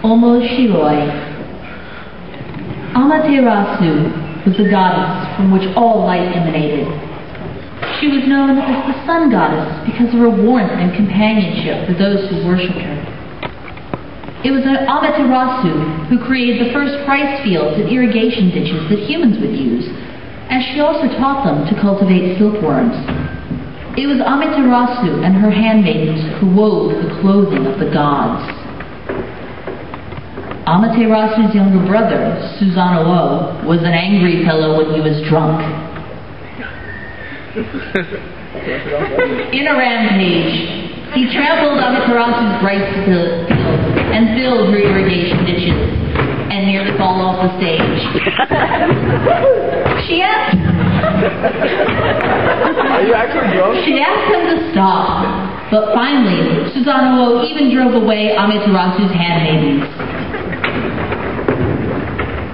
Omoshiroi. Amaterasu was the goddess from which all light emanated. She was known as the sun goddess because of her warmth and companionship for those who worshipped her. It was Amaterasu who created the first rice fields and irrigation ditches that humans would use, and she also taught them to cultivate silkworms. It was Amaterasu and her handmaidens who wove the clothing of the gods. Amaterasu's younger brother, Susanoo, was an angry fellow when he was drunk. In a rampage, he trampled Amaterasu's rice fields and filled her irrigation ditches and nearly fell off the stage. She asked him to stop, but finally, Susanoo even drove away Amaterasu's handmaidens.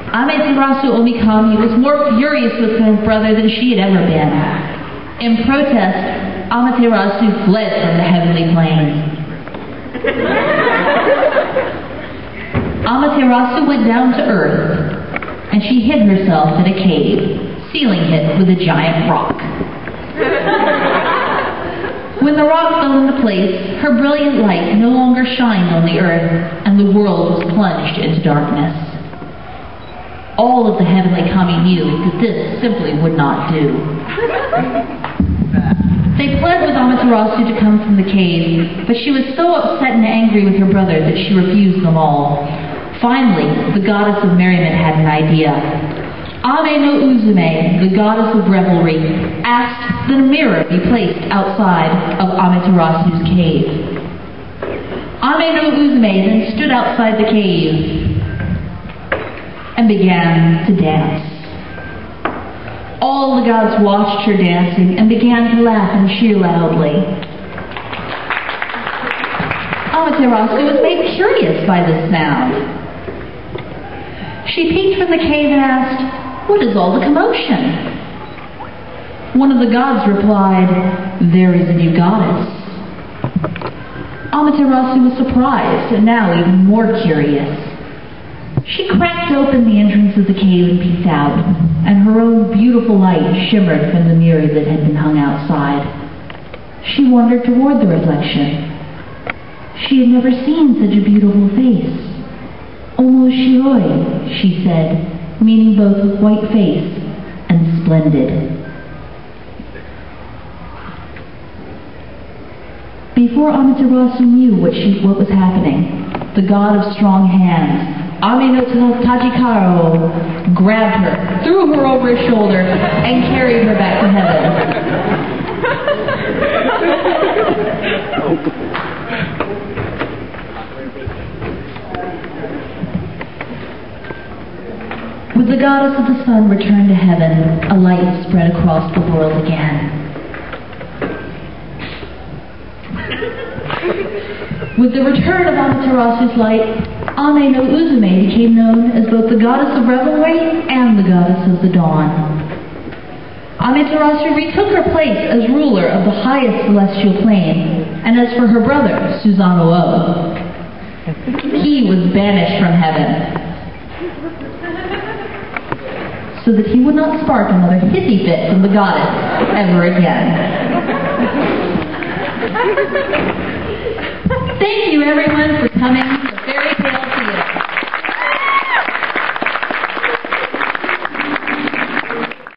Amaterasu Omikami was more furious with her brother than she had ever been. In protest, Amaterasu fled from the heavenly plane. Amaterasu went down to earth, and she hid herself in a cave, sealing it with a giant rock. When the rock fell into place, her brilliant light no longer shined on the earth, and the world was plunged into darkness. All of the heavenly kami knew that this simply would not do. They pled with Amaterasu to come from the cave, but she was so upset and angry with her brother that she refused them all. Finally, the goddess of merriment had an idea. Ame no Uzume, the goddess of revelry, asked that a mirror be placed outside of Amaterasu's cave. Ame no Uzume then stood outside the cave and began to dance. All the gods watched her dancing and began to laugh and cheer loudly. Amaterasu was made curious by this sound. She peeked from the cave and asked, "What is all the commotion?" One of the gods replied, "There is a new goddess." Amaterasu was surprised and now even more curious. She cracked open the entrance of the cave and peeked out, and her own beautiful light shimmered from the mirror that had been hung outside. She wandered toward the reflection. She had never seen such a beautiful face. Omoshiroi, she said, meaning both white face and splendid. Before Amaterasu knew what was happening, the god of strong hands, Ame no Tajikaro, grabbed her, threw her over his shoulder, and carried her back to heaven. With the goddess of the sun returned to heaven, a light spread across the world again. With the return of Amaterasu's light, Ame no Uzume became known as both the goddess of revelry and the goddess of the dawn. Amaterasu retook her place as ruler of the highest celestial plane, and as for her brother, Susanoo, he was banished from heaven, so that he would not spark another hissy fit from the goddess ever again. Thank you everyone for coming.